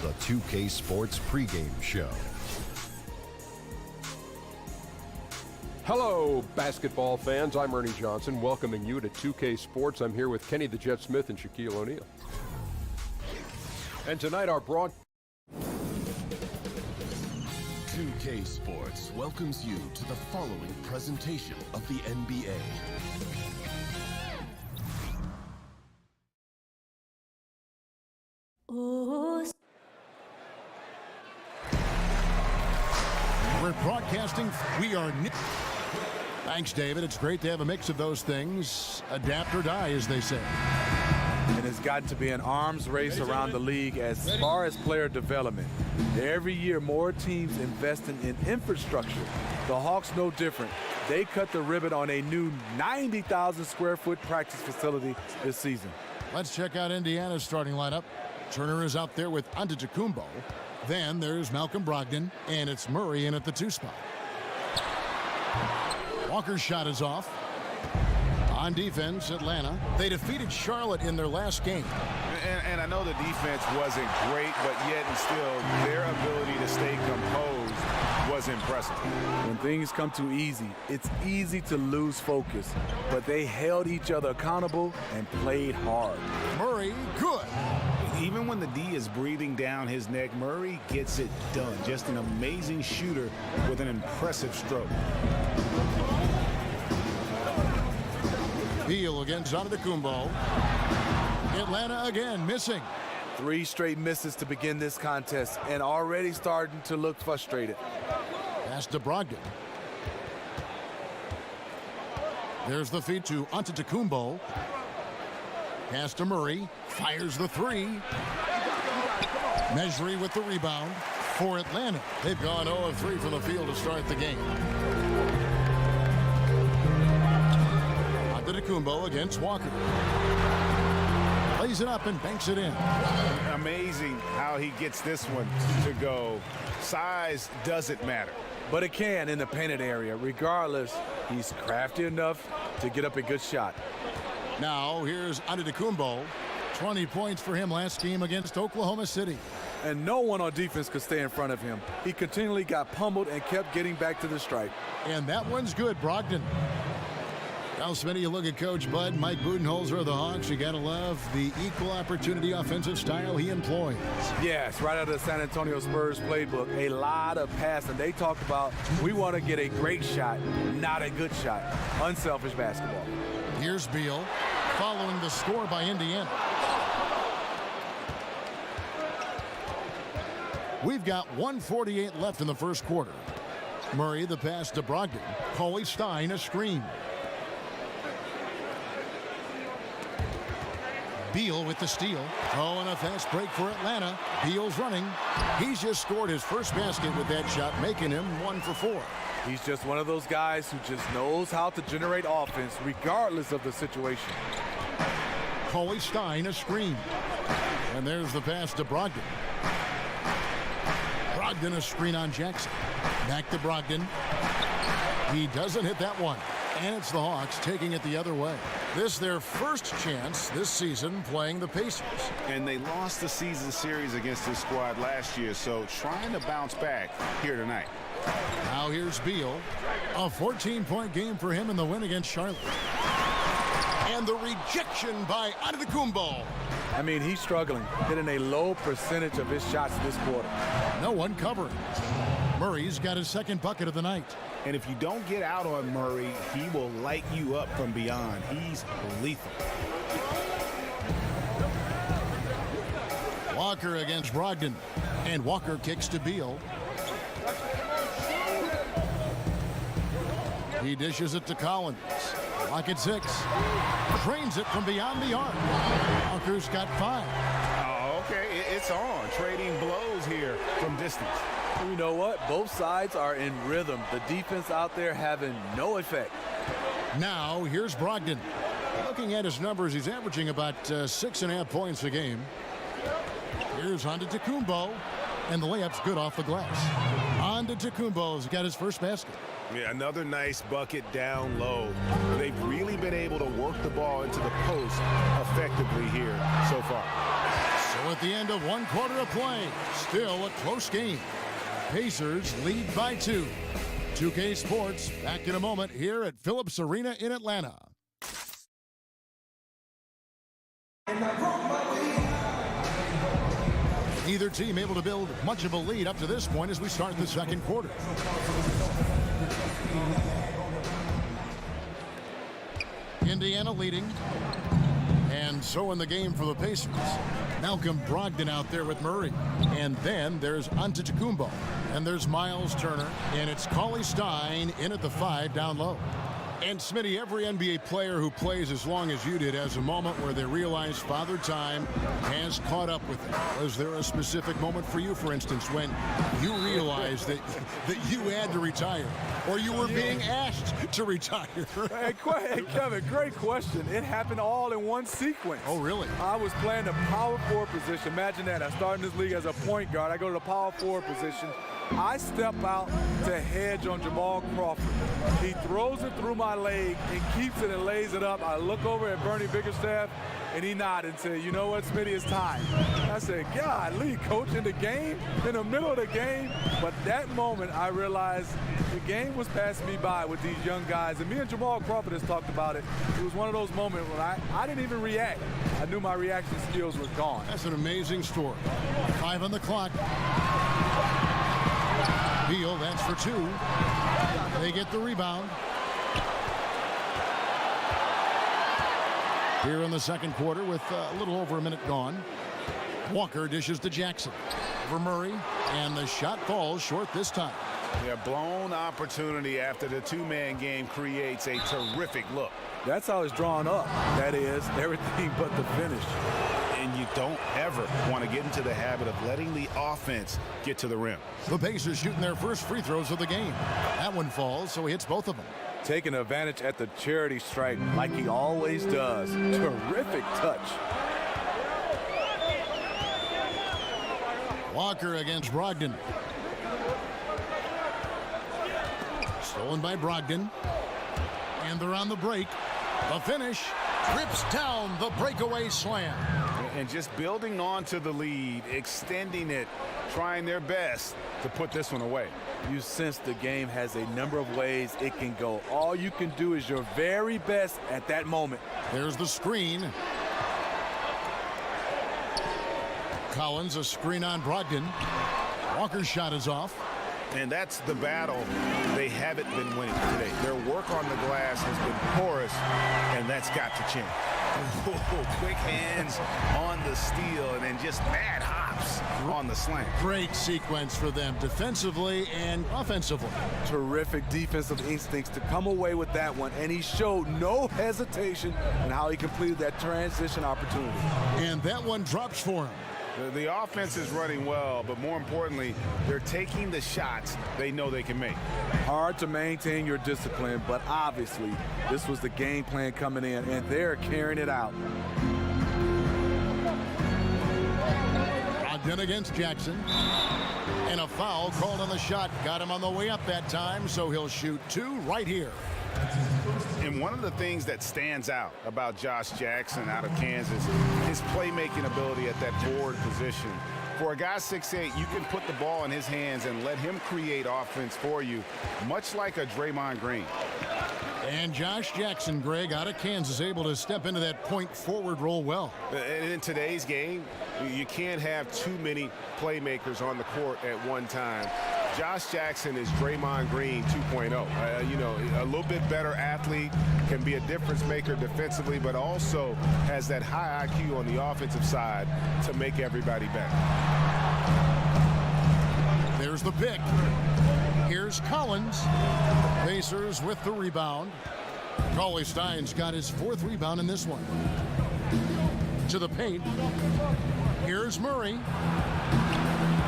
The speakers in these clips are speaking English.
The 2K Sports pregame show. Hello, basketball fans. I'm Ernie Johnson, welcoming you to 2K Sports. I'm here with Kenny the Jet Smith and Shaquille O'Neal. And tonight our 2K Sports welcomes you to the following presentation of the NBA. We're broadcasting. We are. Thanks, David. It's great to have a mix of those things. Adapt or die, as they say. And it's gotten to be an arms race around the league as far as player development. Every year, more teams investing in infrastructure. The Hawks no different. They cut the ribbon on a new 90,000 square foot practice facility this season. Let's check out Indiana's starting lineup. Turner is out there with Antetokounmpo. Then there's Malcolm Brogdon, and it's Murray in at the 2 spot. Walker's shot is off. On defense, Atlanta. They defeated Charlotte in their last game. And I know the defense wasn't great, but yet and still their ability to stay composed was impressive. When things come too easy, it's easy to lose focus. But they held each other accountable and played hard. Murray, good. Even when the D is breathing down his neck, Murray gets it done. Just an amazing shooter with an impressive stroke. Beal against Antetokounmpo. Atlanta again missing. 3 straight misses to begin this contest and already starting to look frustrated. Pass to Brogdon. There's the feed to Antetokounmpo. Pass to Murray. Fires the 3. Mejri with the rebound for Atlanta. They've gone 0 of 3 from the field to start the game. Antetokounmpo against Walker. Plays it up and banks it in. Amazing how he gets this one to go. Size doesn't matter. But it can in the painted area. Regardless, he's crafty enough to get up a good shot. Now here's Antetokounmpo. 20 points for him last game against Oklahoma City. And no one on defense could stay in front of him. He continually got pummeled and kept getting back to the stripe. And that one's good, Brogdon. Now, Smitty, you look at Coach Bud, Mike Budenholzer of the Hawks. You got to love the equal opportunity offensive style he employs. Yes, right out of the San Antonio Spurs playbook. A lot of passing. They talked about we want to get a great shot, not a good shot. Unselfish basketball. Here's Beal following the score by Indiana. We've got 1:48 left in the first quarter. Murray the pass to Brogdon. Coley Stein a screen. Beal with the steal. Oh, and a fast break for Atlanta. Beal's running. He's just scored his first basket with that shot, making him 1 for 4. He's just one of those guys who just knows how to generate offense regardless of the situation. Coley Stein a screen. And there's the pass to Brogdon. Brogdon a screen on Jackson. Back to Brogdon. He doesn't hit that one. And it's the Hawks taking it the other way. This their first chance this season playing the Pacers. And they lost the season series against this squad last year, so trying to bounce back here tonight. Now here's Beal. A 14-point game for him in the win against Charlotte. And the rejection by Antetokounmpo. I mean, he's struggling, hitting a low percentage of his shots this quarter. No one covering. Murray's got his second bucket of the night. And if you don't get out on Murray, he will light you up from beyond. He's lethal. Walker against Brogdon. And Walker kicks to Beal. He dishes it to Collins. Lock at 6. Drains it from beyond the arc. Walker's got 5. Oh, okay. It's on. Trading blows here from distance. You know what? Both sides are in rhythm. The defense out there having no effect. Now, here's Brogdon. Looking at his numbers, he's averaging about 6.5 points a game. Here's Antetokounmpo, and the layup's good off the glass. Antetokounmpo's got his first basket. Yeah, another nice bucket down low. They've really been able to work the ball into the post effectively here so far. So at the end of 1 quarter of play, still a close game. Pacers lead by 2. 2K Sports back in a moment here at Phillips Arena in Atlanta. Neither team able to build much of a lead up to this point as we start the second quarter. Indiana leading. And so in the game for the Pacers. Malcolm Brogdon out there with Murray. And then there's Antetokounmpo. And there's Miles Turner. And it's Cauley Stein in at the 5 down low. And Smitty, every NBA player who plays as long as you did has a moment where they realize Father Time has caught up with them. Was there a specific moment for you, for instance, when you realized that you had to retire or you were being asked to retire? Hey, Kevin, great question. It happened all in one sequence. Oh, really? I was playing the power forward position. Imagine that. I started in this league as a point guard. I go to the power forward position. I step out to hedge on Jamal Crawford. He throws it through my leg and keeps it and lays it up. I look over at Bernie Bickerstaff, and he nodded and said, "You know what, Smitty, it's time." I said, "Golly, coach, in the game, in the middle of the game." But that moment, I realized the game was passing me by with these young guys. And me and Jamal Crawford has talked about it. It was one of those moments when I didn't even react. I knew my reaction skills were gone. That's an amazing story. 5 on the clock. Beal, that's for 2. They get the rebound. Here in the second quarter with a little over a minute gone. Walker dishes to Jackson. Over Murray, and the shot falls short this time. Yeah, blown opportunity after the two-man game creates a terrific look. That's how it's drawn up. That is, everything but the finish. And you don't ever want to get into the habit of letting the offense get to the rim. The Pacers shooting their first free throws of the game. That one falls, so he hits both of them. Taking advantage at the charity stripe like he always does. Terrific touch. Walker against Brogdon. Stolen by Brogdon. And they're on the break. The finish. Rips down the breakaway slam. And just building on to the lead, extending it, trying their best to put this one away. You sense the game has a number of ways it can go. All you can do is your very best at that moment. There's the screen. Collins, a screen on Brogdon. Walker's shot is off. And that's the battle they haven't been winning today. Their work on the glass has been porous, and that's got to change. Quick hands on the steal, and then just mad hops on the slam. Great sequence for them defensively and offensively. Terrific defensive instincts to come away with that one, and he showed no hesitation in how he completed that transition opportunity. And that one drops for him. The offense is running well, but more importantly, they're taking the shots they know they can make. Hard to maintain your discipline, but obviously this was the game plan coming in, and they're carrying it out. Brogdon against Jackson. And a foul called on the shot. Got him on the way up that time, so he'll shoot 2 right here. And one of the things that stands out about Josh Jackson out of Kansas, his playmaking ability at that forward position. For a guy 6'8", you can put the ball in his hands and let him create offense for you, much like a Draymond Green. And Josh Jackson, Greg, out of Kansas, able to step into that point forward role well. And in today's game, you can't have too many playmakers on the court at one time. Josh Jackson is Draymond Green 2.0. You know, a little bit better athlete, can be a difference maker defensively, but also has that high IQ on the offensive side to make everybody better. There's the pick. Here's Collins. Pacers with the rebound. Cauley Stein's got his 4th rebound in this one. To the paint. Here's Murray.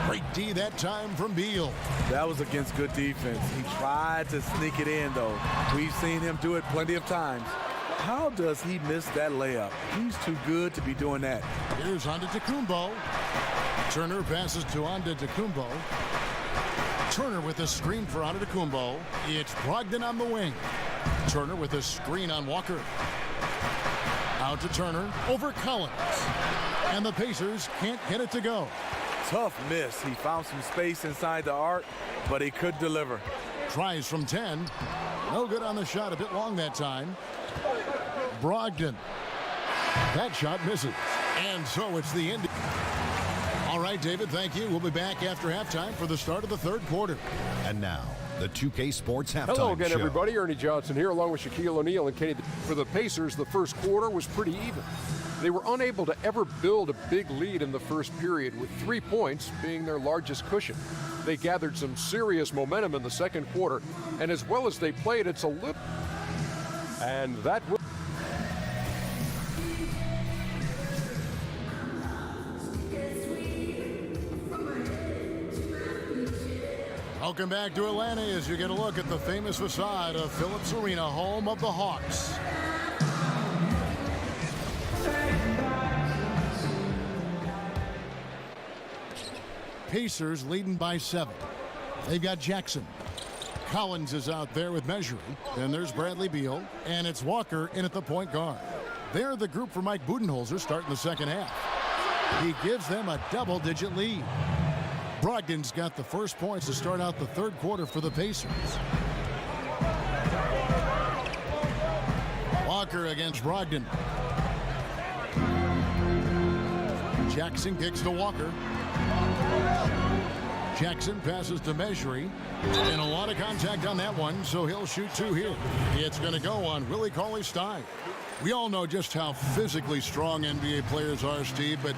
Great D that time from Beal. That was against good defense. He tried to sneak it in, though. We've seen him do it plenty of times. How does he miss that layup? He's too good to be doing that. Here's Antetokounmpo. Turner passes to Antetokounmpo. Turner with a screen for Antetokounmpo. It's Brogdon on the wing. Turner with a screen on Walker. Out to Turner, over Collins. And the Pacers can't get it to go. Tough miss. He found some space inside the arc, but he could deliver. Tries from 10. No good on the shot, a bit long that time. Brogdon. That shot misses. And so it's the end. All right, David, thank you. We'll be back after halftime for the start of the third quarter. And now, the 2K Sports Halftime Hello again, Show. everybody. Ernie Johnson here, along with Shaquille O'Neal and Kenny. For the Pacers, the first quarter was pretty even. They were unable to ever build a big lead in the first period, with 3 points being their largest cushion. They gathered some serious momentum in the second quarter, and as well as they played, it's a little... And that will... Welcome back to Atlanta as you get a look at the famous facade of Phillips Arena, home of the Hawks. Pacers leading by 7. They've got Jackson. Collins is out there with Measuring. Then there's Bradley Beal, and it's Walker in at the point guard. They're the group for Mike Budenholzer starting the second half. He gives them a double-digit lead. Brogdon's got the first points to start out the third quarter for the Pacers. Walker against Brogdon. Jackson kicks to Walker. Jackson passes to Measuring. And a lot of contact on that one, so he'll shoot 2 here. It's going to go on Willie Cauley-Stein. We all know just how physically strong NBA players are, Steve, but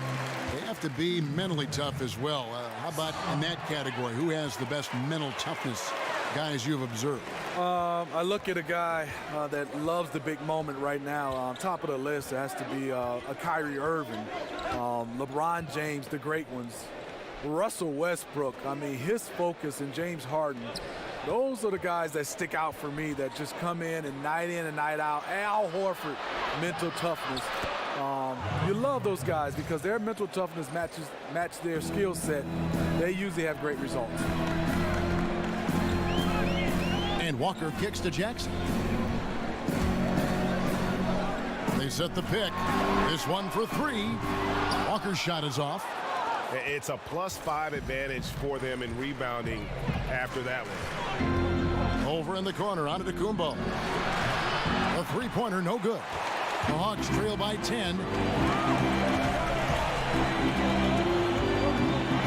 they have to be mentally tough as well. How about in that category? Who has the best mental toughness, guys you've observed? I look at a guy that loves the big moment right now. On top of the list, it has to be a Kyrie Irving, LeBron James, the great ones. Russell Westbrook, I mean, his focus, and James Harden. Those are the guys that stick out for me, that just come in and night out. Al Horford, mental toughness. You love those guys because their mental toughness match their skill set. They usually have great results. And Walker kicks to Jackson. They set the pick. This one for 3. Walker's shot is off. It's a +5 advantage for them in rebounding after that one. Over in the corner, Antetokounmpo. A three-pointer, no good. The Hawks trail by 10.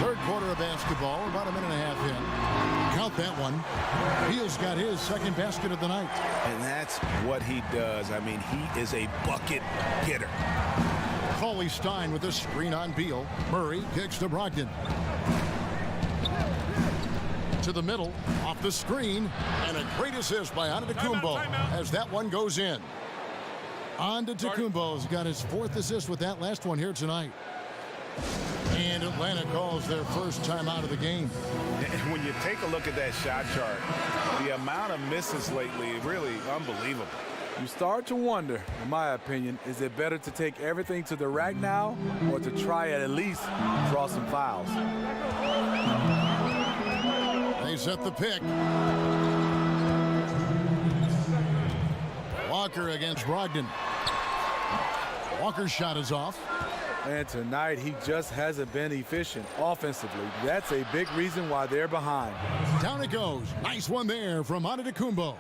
Third quarter of basketball, about a minute and a half in. Count that one. Beal's got his second basket of the night. And that's what he does. I mean, he is a bucket getter. Cauley-Stein with a screen on Beal. Murray kicks to Brogdon. To the middle, off the screen, and a great assist by Antetokounmpo as that one goes in. Antetokounmpo's got his 4th assist with that last one here tonight. And Atlanta calls their first time out of the game. And when you take a look at that shot chart, the amount of misses lately, really unbelievable. You start to wonder, in my opinion, is it better to take everything to the rack now or to try at least draw some fouls? They set the pick. Walker against Brogdon. Walker's shot is off. And tonight, he just hasn't been efficient offensively. That's a big reason why they're behind. Down it goes. Nice one there from Antetokounmpo.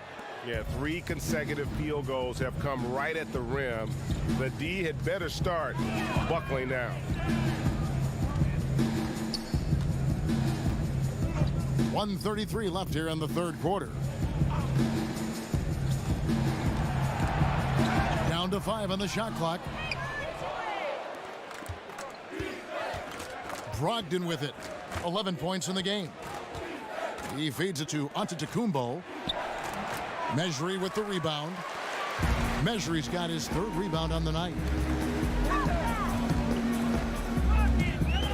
Yeah, 3 consecutive field goals have come right at the rim. The D had better start buckling down. .133 left here in the third quarter. Down to 5 on the shot clock. Brogdon with it. 11 points in the game. He feeds it to Antetokounmpo. Measuring with the rebound. Measuring's got his 3rd rebound on the night.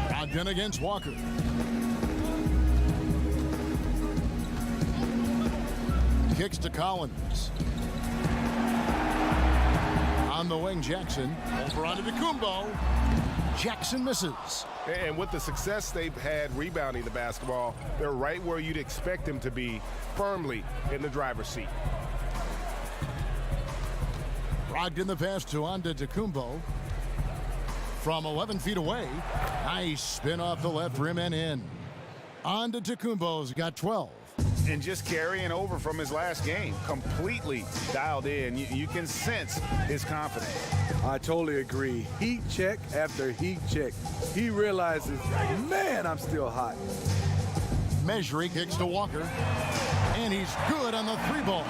Brogdon against Walker. Kicks to Collins. On the wing, Jackson. Over Antetokounmpo. Jackson misses. And with the success they've had rebounding the basketball, they're right where you'd expect them to be, firmly in the driver's seat. Brogdon the pass to Antetokounmpo. From 11 feet away. Nice spin off the left rim and in. Antetokounmpo's got 12. And just carrying over from his last game, completely dialed in. You can sense his confidence. I totally agree. Heat check after heat check. He realizes, man, I'm still hot. Measuring kicks to Walker. And he's good on the 3-ball.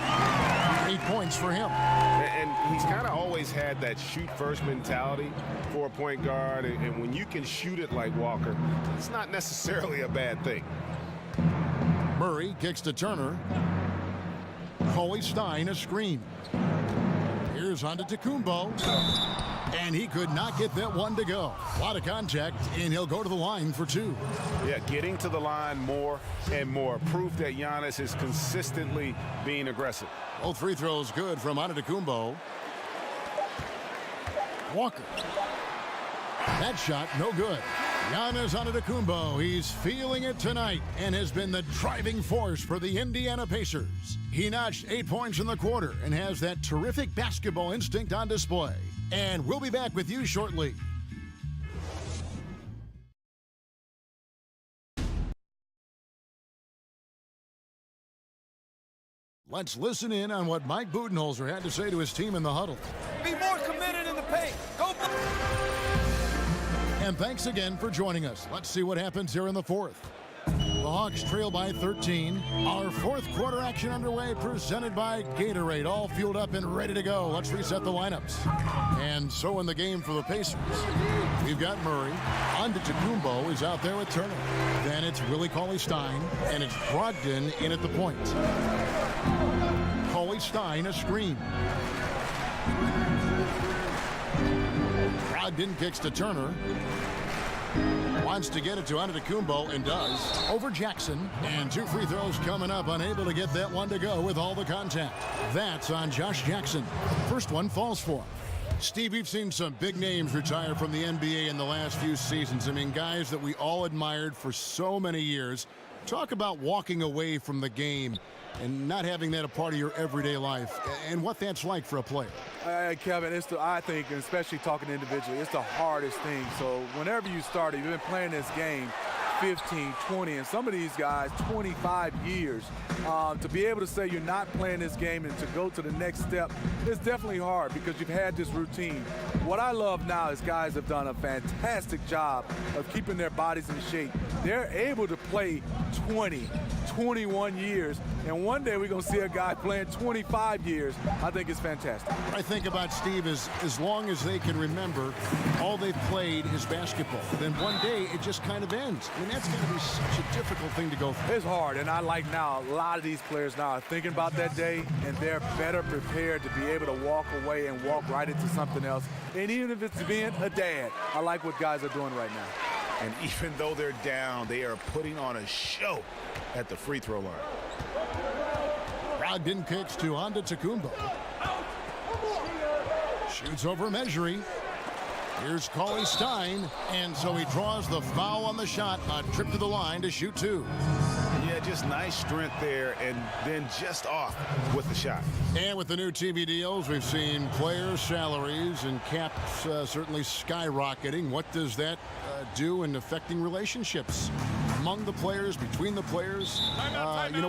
8 points for him. And he's kind of always had that shoot-first mentality for a point guard. And when you can shoot it like Walker, it's not necessarily a bad thing. Murray kicks to Turner. Stein a screen. Here's Antetokounmpo. And he could not get that one to go. A lot of contact, and he'll go to the line for 2. Yeah, getting to the line more and more. Proof that Giannis is consistently being aggressive. Both free throws good from Antetokounmpo. Walker. That shot no good. Giannis Antetokounmpo, he's feeling it tonight and has been the driving force for the Indiana Pacers. He notched 8 points in the quarter and has that terrific basketball instinct on display. And we'll be back with you shortly. Let's listen in on what Mike Budenholzer had to say to his team in the huddle. Be more committed in the paint. Go. And thanks again for joining us. Let's see what happens here in the fourth. The Hawks trail by 13. Our fourth quarter action underway, presented by Gatorade. All fueled up and ready to go. Let's reset the lineups. And so in the game for the Pacers, we've got Murray. Antetokounmpo is out there with Turner. Then it's Willie Cauley-Stein, and it's Brogdon in at the point. Cauley-Stein a screen. Brogdon kicks to Turner. Wants to get it to Antetokounmpo and does. Over Jackson. And 2 free throws coming up. Unable to get that one to go with all the contact. That's on Josh Jackson. First one falls for him. Steve, we've seen some big names retire from the NBA in the last few seasons. I mean, guys that we all admired for so many years. Talk about walking away from the game and not having that a part of your everyday life and what that's like for a player. Kevin, I think, and especially talking individually, it's the hardest thing. So whenever you started, you've been playing this game 15, 20, and some of these guys 25 years. To be able to say you're not playing this game and to go to the next step, it's definitely hard because you've had this routine. What I love now is guys have done a fantastic job of keeping their bodies in shape. They're able to play 20, 21 years, and one day we're going to see a guy playing 25 years. I think it's fantastic. What I think about, Steve, is as long as they can remember, all they've played is basketball. Then one day it just kind of ends. I mean, that's going to be such a difficult thing to go through. It's hard, and I like now a lot of these players now are thinking about that day, and they're better prepared to be able to walk away and walk right into something else. And even if it's being a dad, I like what guys are doing right now. And even though they're down, they are putting on a show at the free throw line. Brogdon kicks to Antetokounmpo. Shoots over Measuring. Here's Cauley-Stein, and so he draws the foul on the shot. A trip to the line to shoot 2. Yeah, just nice strength there, and then just off with the shot. And with the new TV deals, we've seen players' salaries and caps certainly skyrocketing. What does that do in affecting relationships among the players, between the players,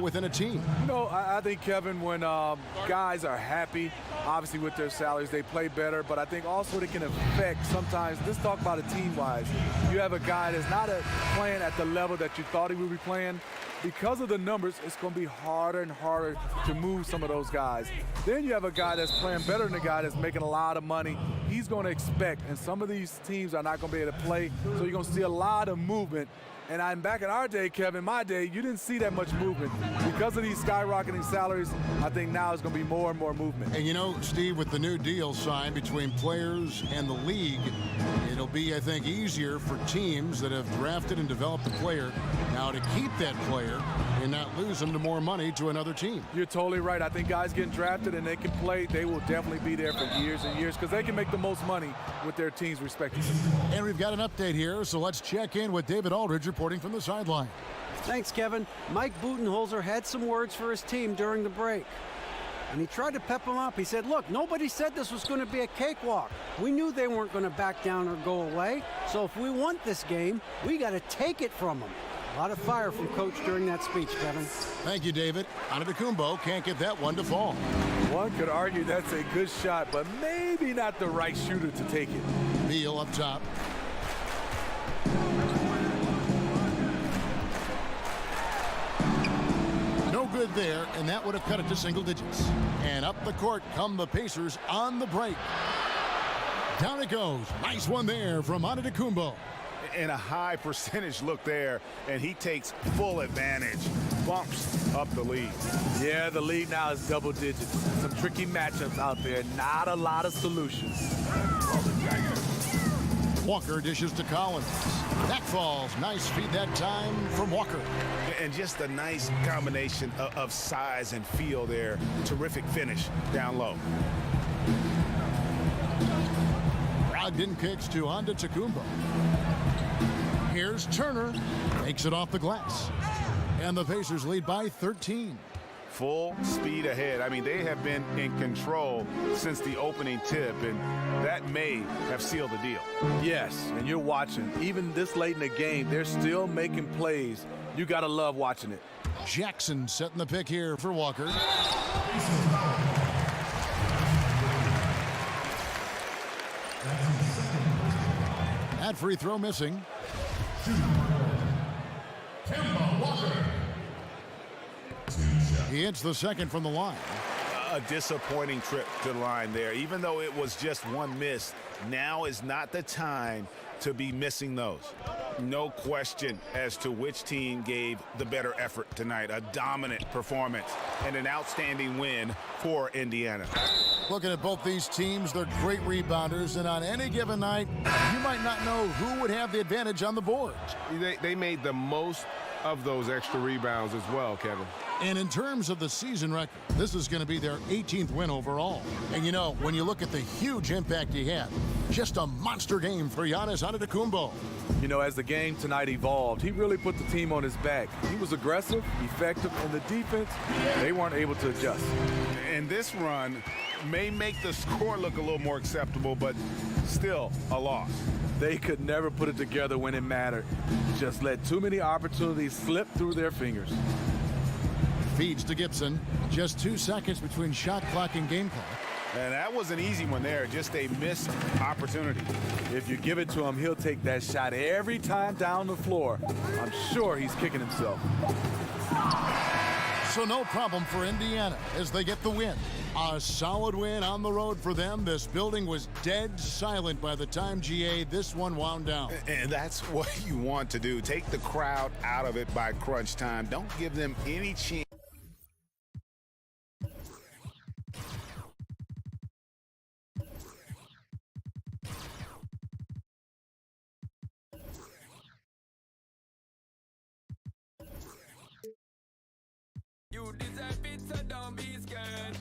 within a team? I think, Kevin, when guys are happy, obviously with their salaries, they play better, but I think also it can affect sometimes, let's talk about it team-wise. You have a guy that's not playing at the level that you thought he would be playing. Because of the numbers, it's going to be harder and harder to move some of those guys. Then you have a guy that's playing better than a guy that's making a lot of money. He's going to expect, and some of these teams are not going to be able to play, so you're going to see a lot of movement. And I'm back in our day, Kevin, my day, you didn't see that much movement. Because of these skyrocketing salaries, I think now it's going to be more and more movement. And Steve, with the new deal signed between players and the league, it'll be, I think, easier for teams that have drafted and developed a player now to keep that player and not lose them to more money to another team. You're totally right. I think guys getting drafted and they can play, they will definitely be there for years and years because they can make the most money with their teams respectively. And we've got an update here, so let's check in with David Aldridge reporting from the sideline. Thanks, Kevin. Mike Budenholzer had some words for his team during the break. and he tried to pep them up. He said, look, nobody said this was going to be a cakewalk. We knew they weren't going to back down or go away. So if we want this game, we got to take it from them. A lot of fire from Coach during that speech, Kevin. Thank you, David. Antetokounmpo can't get that one to fall. One could argue that's a good shot, but maybe not the right shooter to take it. Beal up top. No good there, and that would have cut it to single digits. And up the court come the Pacers on the break. Down it goes. Nice one there from Antetokounmpo. And a high percentage look there, and he takes full advantage. Bumps up the lead. Yeah, the lead now is double digits. Some tricky matchups out there. Not a lot of solutions. Walker dishes to Collins. That falls. Nice feed that time from Walker. And just a nice combination of size and feel there. Terrific finish down low. Brogdon kicks to Antetokounmpo. Here's Turner. Makes it off the glass. And the Pacers lead by 13. Full speed ahead. I mean, they have been in control since the opening tip, and that may have sealed the deal. Yes, and you're watching. Even this late in the game, they're still making plays. You got to love watching it. Jackson setting the pick here for Walker. That free throw missing. He hits the second from the line. A disappointing trip to the line there. Even though it was just one miss, now is not the time to be missing those. No question as to which team gave the better effort tonight. A dominant performance and an outstanding win for Indiana. Looking at both these teams, they're great rebounders, and on any given night, you might not know who would have the advantage on the boards. They made the most of those extra rebounds as well, Kevin. And in terms of the season record, this is going to be their 18th win overall. And you know, when you look at the huge impact he had, just a monster game for Giannis Antetokounmpo. You know, as the game tonight evolved, he really put the team on his back. He was aggressive, effective, and the defense, they weren't able to adjust. And this run may make the score look a little more acceptable, but still a loss. They could never put it together when it mattered. Just let too many opportunities slip through their fingers. Feeds to Gibson. Just 2 seconds between shot clock and game clock. And that was an easy one there, just a missed opportunity. If you give it to him, he'll take that shot every time down the floor. I'm sure he's kicking himself. So no problem for Indiana as they get the win. A solid win on the road for them. This building was dead silent by the time, GA, this one wound down. And that's what you want to do. Take the crowd out of it by crunch time. Don't give them any chance. You deserve it, so don't be scared.